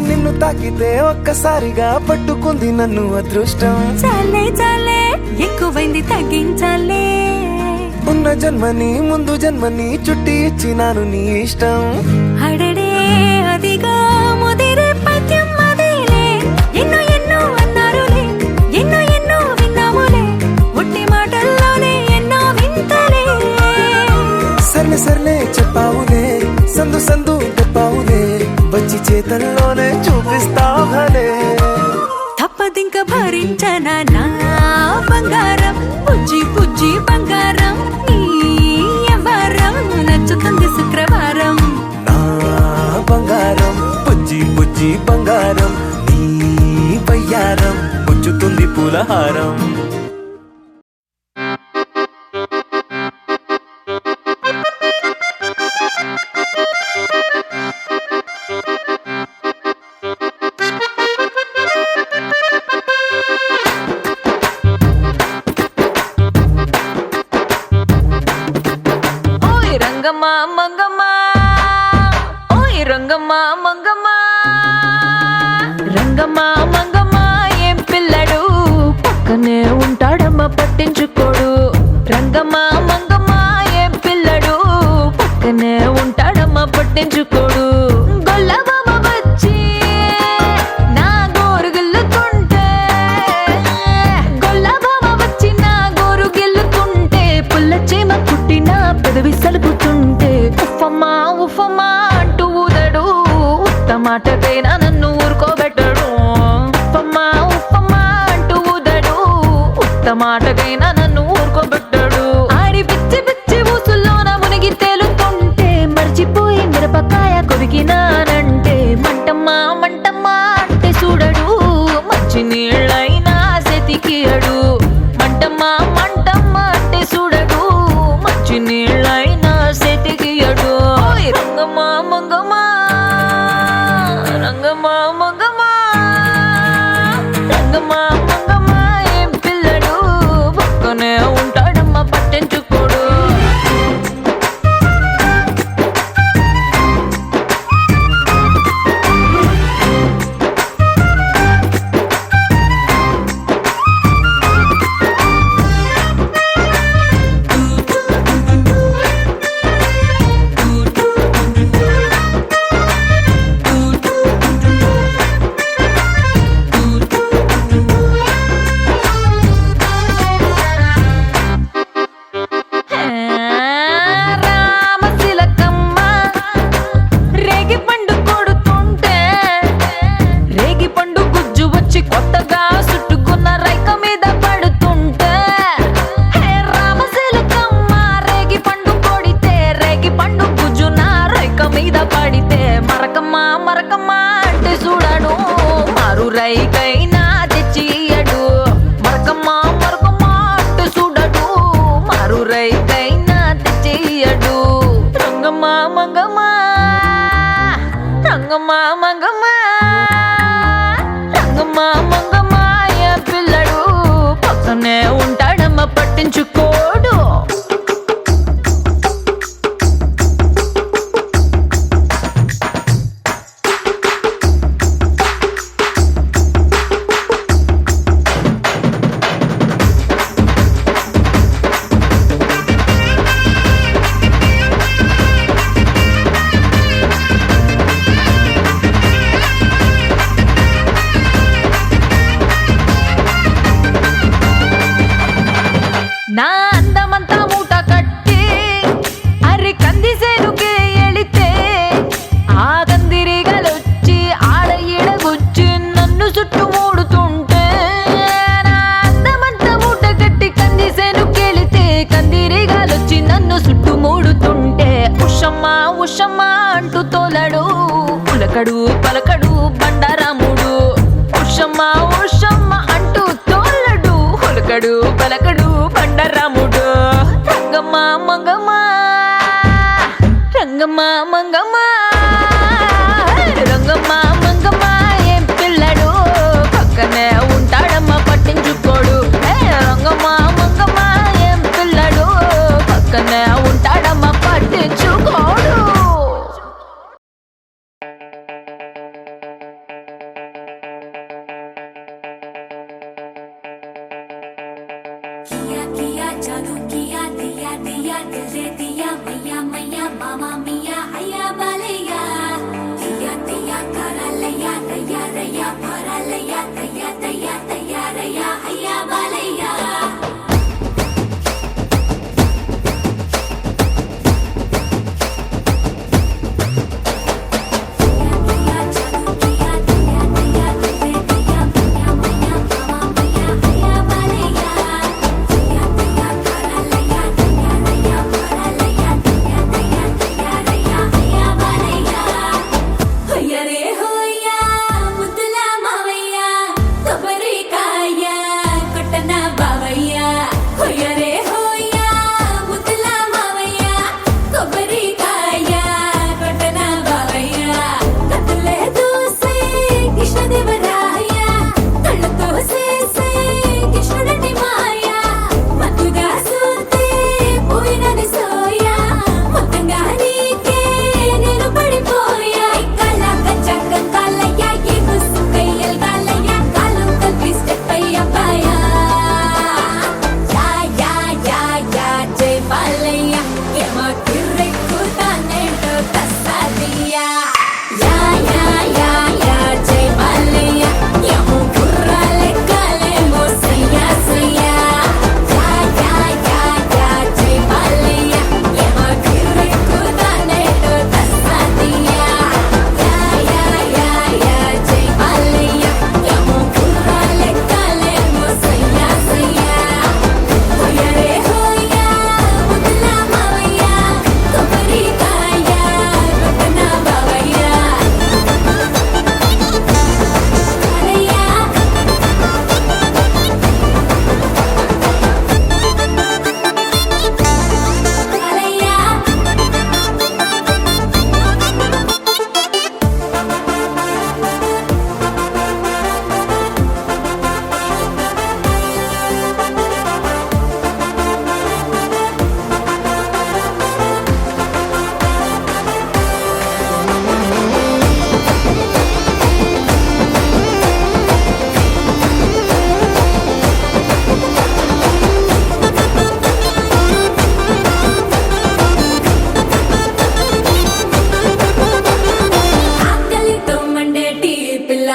నిన్ను తాకితే ఒక్కసారిగా పట్టుకుంది నన్ను అదృష్టం చాలే చాలే ఎక్కువైంది తగ్గించాలే ఉన్న జన్మని ముందు జన్మని చుట్టి ఇచ్చినాను నీ ఇష్టం అడడే అదిగా ముదిరే పద్యం అదేలే ఎన్నో ఎన్నో అన్నారులే ఎన్నో ఎన్నో విన్నాములే ఒట్టి మాటల్లోనే ఎన్నో వింతలే సర్లే సర్లే చెప్పావులే సందు సందు చెప్పావులే వచ్చి చేతల్లోనే చూపిస్తావులే తప్పదింక భరించనా నా బంగారం బుజ్జి బుజ్జి బంగారం నీ ఎవరం నచ్చుతుంది శుక్రవారం నా బంగారం బుజ్జి బుజ్జి బంగారం నీ బయ్యారం పుచ్చుతుంది పూలహారం రంగమ్మ మంగమ్మ రంగమ్మ మంగమ్మ ఏం పిల్లడు పక్కనే ఉంటాడమ్మ పట్టించుకోడు రంగమ్మ మంగమ్మ ఏం పిల్లడు పక్కనే ఉంటాడమ్మ పట్టించుకోడు గొల్లబామ వచ్చి నా గోరు గిల్లుతుంటే గొల్లబామ వచ్చి నా గోరు గిల్లుతుంటే పుల్ల చీమ కుట్టిన పెదవి సలుపుతుంటే ఉఫమ్మా ఉఫమ్మా అంటూ ఊదడు ఉత్తమాటకైనా నన్ను ఊరుకోబెట్టడు ఉఫమ్మా ఉఫమ్మా అంటూ ఊదడు ఉత్తమాటకైనా నన్ను ఊరుకోబెట్టడు ఆడి పిచ్చి పిచ్చి ఊసుల్లోన మునిగి తేలుతుంటే మర్చిపోయి మిరపకాయ కొరికినానంటే మంటమ్మా మంటమ్మా అంటే చూడడు మంచి నీళ్ళైనా సెతికియడు మంటమ్మా మంటమ్మా అంటే చూడడు మంచి నీళ్ళైనా సెతికియడు రంగమ్మ మంగమ్మ రంగమ్మ మంగమ్మ రంగమ్మ మంగమ్మ ఏం పిల్లడు పక్కనే ఉంటాడమ్మ పట్టించుకోడు రామశిలకమ్మ రేగి పండు కొడుతుంటే రేగి పండు గుజ్జు వచ్చి కొత్తగా చుట్టుకున్న రైక మీద పడుతుంటే రామశిలకమ్మ రేగి పండు కొడితే రేగి పండు గుజ్జు నా రైక మీద పడితే మరకమ్మ మరకమ్మ అంటే చూడడు మారు రైకైనా తెచ్చియడు మరకమ్మ మరకమ్మ అంటే చూడడు మారు రైకైనా తెచ్చియడు రంగమ్మ మంగమ్మ రంగమ్మ మంగమ్మ రంగమ్మ మంగమ్మ ఏ పిల్లడు పక్కనే ఉంటాడమ్మ పట్టించుకోడు నా అందమంతా మూట కట్టి అరి కందిసేనుకే ఎళితే ఆ కందిరిగలొచ్చి ఆడ ఈడగొచ్చి నన్ను చుట్టుమూడుతుంటే నా అందమంతా మూట కట్టి కందిసేనుకెళితే కందిరిగలొచ్చి నన్ను చుట్టుమూడుతుంటే ఉషమ్మ ఉషమ్మ అంటూ తోలడు పులకడు పలకడు బండారాముడు ఉషమ్మ ఉషమ్మ అంటూ తోలడు పులకడు పలకడు బండరాముడు రంగమ్మ మంగమ్మ రంగమ్మ మంగమ్మ రంగమ్మ మంగమ్మ ఏం పిల్లడు పక్కనే ఉంటాడమ్మ పట్టించుకోడు రంగమ్మ మంగమ్మ ఏం పిల్లడు పక్కనే ఉంటాడమ్మ పట్టించుకోడు किया किया जादू किया दिया दिया दिल दे दिया मैया मैया मामा मिया हैया बालैया दिया दिया करा लैया रैया रैया भरा लैया दैया दैया दैया रैया हैया बालैया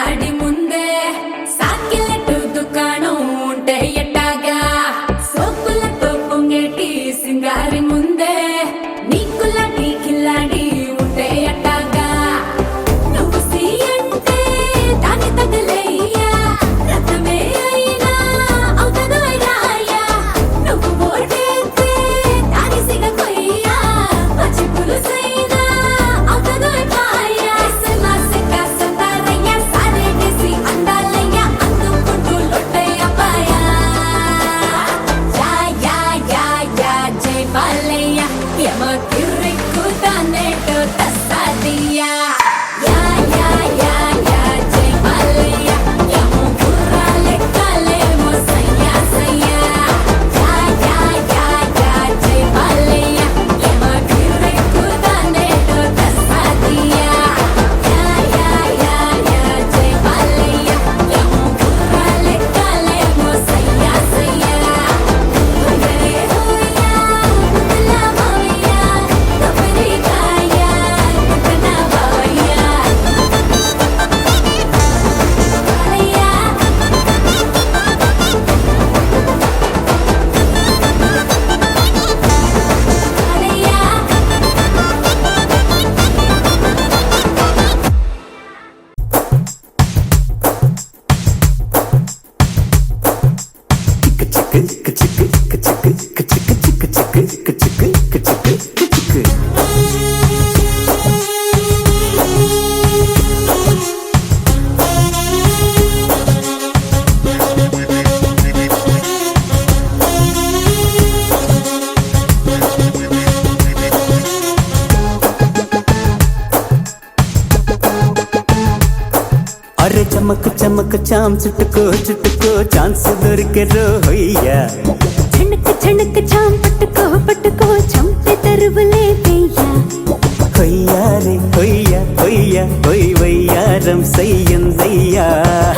కిల్లాడి ముందే సాకిలెట్టు దుకాణం ఉంటే ఎట్టాగా సోకులతో పొంగేటి సింగారి ముందే నీకులాంటి కిల్లాడి ఉంటే ఎట్టాగా నువ్వు సీ అంటే దాని తగలేయ్యా రథమే అయినా అవుతదో రాయ్యా నువ్వు ఓటేస్తే దాని సిగ కొయ్యా పచ్చి పులుసైనా అవుతదో పాయ్యా ఎస్ఎల్ఆర్ కాసంతారయ్యా సారేసి అందాలయ్యా అందుకుంటూ లొట్టయ్య పాయా యా యా యా యా జై బాలయ్య యమ కిర్రెక్కుతానేటో తస్సాదియా యా యా యా యా జై బాలయ్య యమ గుర్రాలెక్కలేమో సయ్యా సయ్యా యా యా యా యా జై బాలయ్య యమ కిర్రెక్కుతానేటో తస్సాదియా యా యా యా యా జై బాలయ్య యమ గుర్రాలెక్కలేమో సయ్యా సయ్యా హోయరే హోయా ముద్దల మావయ్య కబరి కాయా కన్నా బావయ్య బాలయ్య అరే చమక్ చమక్ చామ్ చుట్టుకో చుట్టుకో ఛాన్స్ దొరికే రోయ్యా झनक झनक चाम पटको पटको चंपे तरुवले गैया హొయ్యా రే హొయ్యా హొయ్యా హొయ్ వయ్యారం సయ్యందయ్యా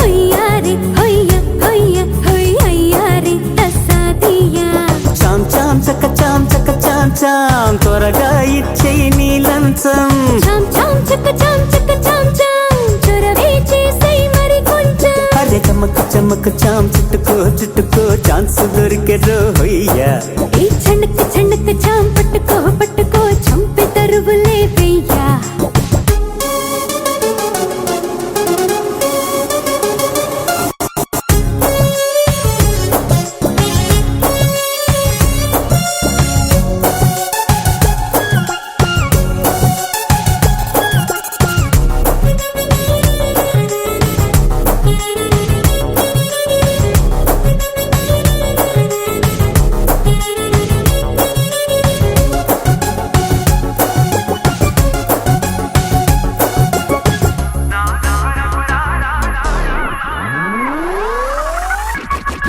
होया रे होया होया होय होया रे तसादिया చామ్ చామ్ చక చామ్ త్వరగా ఇచ్చేయి నీ లంచం चाम चाम चक चाम चोरवे చేసై మరి కొంచెం అరే చమక్ చమక్ చామ్ చుట్టుకో చుట్టుకో ఛాన్స్ దొరికే రోయ్యా ఏ झनक झनक चाम पटको पटको चंपे तरुवले गैया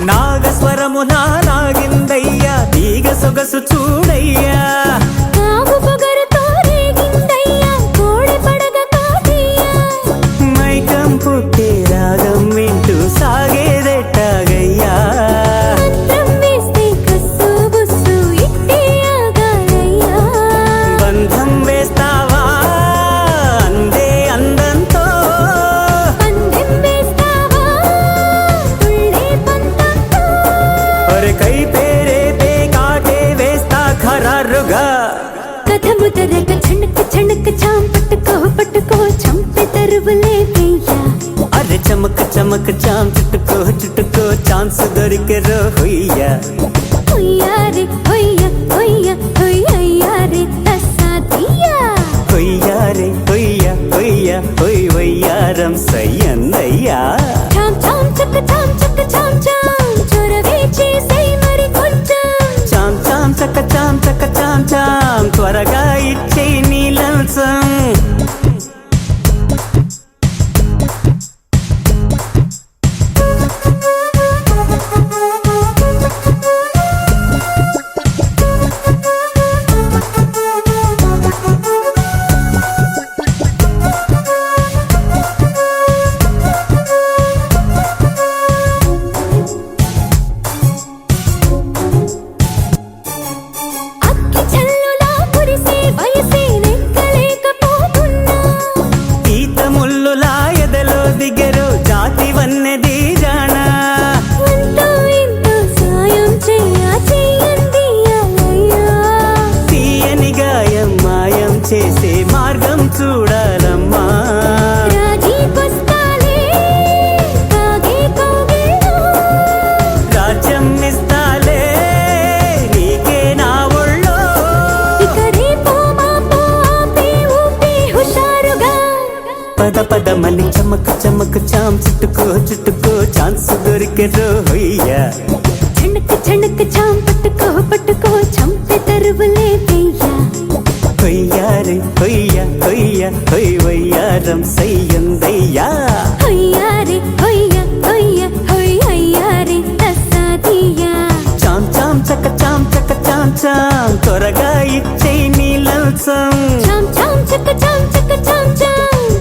నాగస్వరము నాగిందయ్యా తీగ సొగసు చూడయ్యా కావు పొగరుతో రేగిందయ్యా కోడి పడగ కాదయ్యా మైకం పుట్టే రాగం వింటూ సాగేదెట్టాగయ్యా మంత్రం వేస్తే కస్సు బుస్సు ఇట్టే ఆగాలయ్యా బంధం వేస్తావా అందే అందంతో పందెం వేస్తావా తుళ్ళే పంతంతో ఒరే కై పేరే పే కాటే వేస్తా ఖరారుగా కథ ముదరగ झनक झनक చాం పట్టుకో పట్టుకో చంపే తరువులే గయ్యా అరే చమక్ చమక్ చామ్ చుట్టుకో చుట్టుకో ఛాన్స్ దొరికే రోయ్యా హొయ్యా రే హొయ్యా హొయ్యా హొయ్ హొయ్యా రే తసాదియా హొయ్యా రే హొయ్యా హొయ్యా హొయ్ వయ్యారం సయ్యందయ్యా చాం చాం చక చాం చోరవే చేసై మరి కొంచెం చామ్ చామ్ చక చామ్ త్వరగా ఇచ్చేయి నీ లంచం మన్నది జానా అంతో ఇంతో సాయం చెయ్యండి అయ్యా తీయని గాయం మాయం చేసే మార్గం చూడాలమ్మా రాజీకొస్తాలే కాగే కౌగిల్లో రాజ్యం ఇస్తాలే నీకే నా ఒళ్ళో ఇక రేపో మాపో ఆపే ఊపే హుషారుగా పద పదమని చమక్ చమక్ చాం చుట్టుకో ఛాన్స్ దొరికే రోయ్యా చణక్ చాం పట్టుకో చంపే తరువులే వెయ్యా కొయ్యారే కొయ్య వయ్యారం సయ్యందయ్యా హొయ్యారే హొయ్యారే తస్సాదియా చాం చక చాం త్వరగా ఇచ్చేయి నీ లంచం చాం చక చాం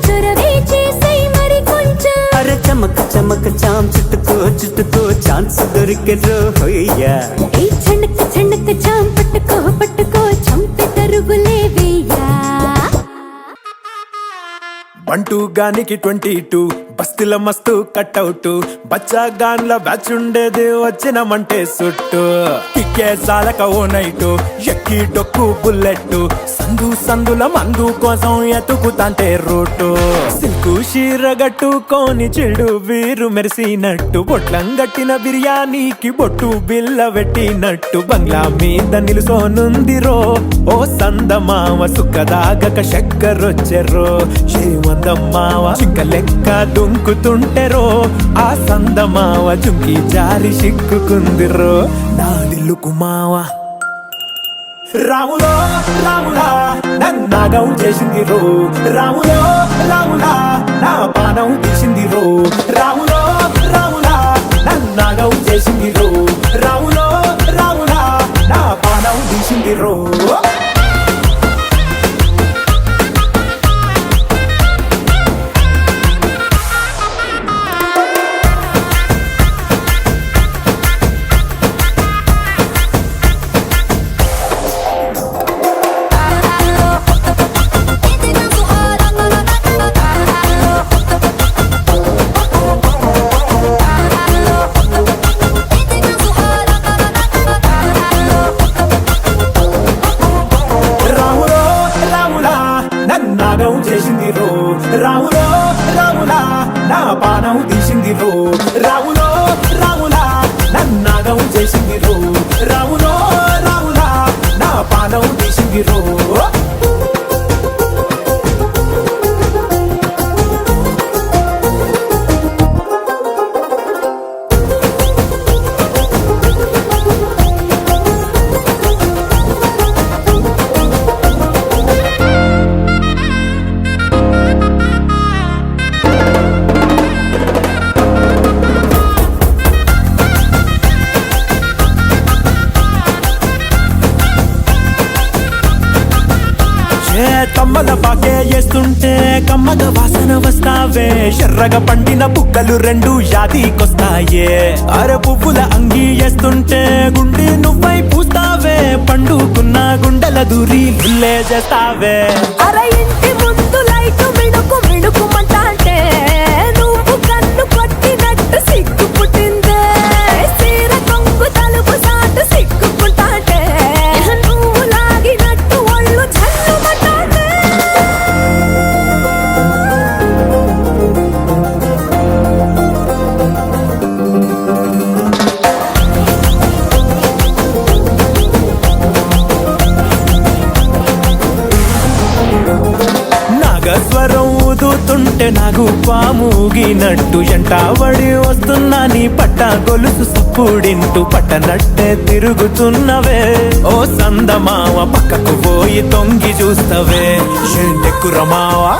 చొరవే చేసై మరి కొంచెం అరే చమక్ చాం చుట్టుకో ఛాన్స్ దొరికే రోయ్యా ఏ చణక్ చాం పట్టుకో చంపే తరువులే వెయ్యా బంటూ గానికి 22 బస్తిల మస్తు కట్అవుట్ బచ్చా గాన్ల బ్యాచ్ ఉండేది వచ్చినమంటే సుట్టు కిక్కే సాలక ఓ నైటు ఎక్కి డొక్కు బుల్లెట్ సందుల మందు కోసం ఎతుకుతాంటే రూటు సిల్కు షీరగట్టుకోని చెడు వీరు మెరిసినట్టు బొట్లం గట్టిన బిర్యానీకి బొట్టు బిల్ల పెట్టినట్టు బంగ్లా మీద నిలుసోనుందిరో ఓ సందమావ సుఖదాగక చక్కరొచ్చెరో శ్రీమందమ్మావ చింక లెక్క దుంకుతుంటెరో ఆ సందమావ చుంకి జారి సిక్కుకుందిరో నా దిల్లుకు మావా రాములో రాములా నన్నాగం చేసింది రో రాములో రాములా నా పానం తీసింది రో రాములో రాములా నన్నాగం చేసింది రో రాములో రాములా నా పానం తీసింది రో నాగం చేసింది రో రాములో రాములా నా పానం తీసింది రో రాములో రాములా నన్నాగం చేసింది రో రాములో రాములా నా పానం తీసింది రో తమ్మల పాకే వేస్తుంటే కమ్మగ వాసన వస్తావే ఎర్రగా పండిన బుక్కలు రెండు యాదికొస్తాయే అర పువ్వుల అంగి వేస్తుంటే గుండె నువ్వై పూస్తావే పండుకున్న గుండెల దూరి లుల్లే చేస్తావే అర ఇంటి ముందు లైట్ మిడుకుమంటే నువ్వు కన్ను కొట్టినట్టు సిగ్గు పుట్టిందే సీర కొంగు తలుపు సాటు సిగ్గుకుంటాంటే నువ్వు లాగినట్టు ఒళ్ళు జల్లుమంటాంటే నాగస్వరం ఊదుతుంటే నాకు పాముగినట్టు ఎంటావడి వస్తున్నా నీ పట్ట గొలుసు సప్పుడింటూ పట్టనట్టే తిరుగుతున్నవే ఓ సందమావ పక్కకు పోయి తొంగి చూస్తవే ఏంటెక్కురమావా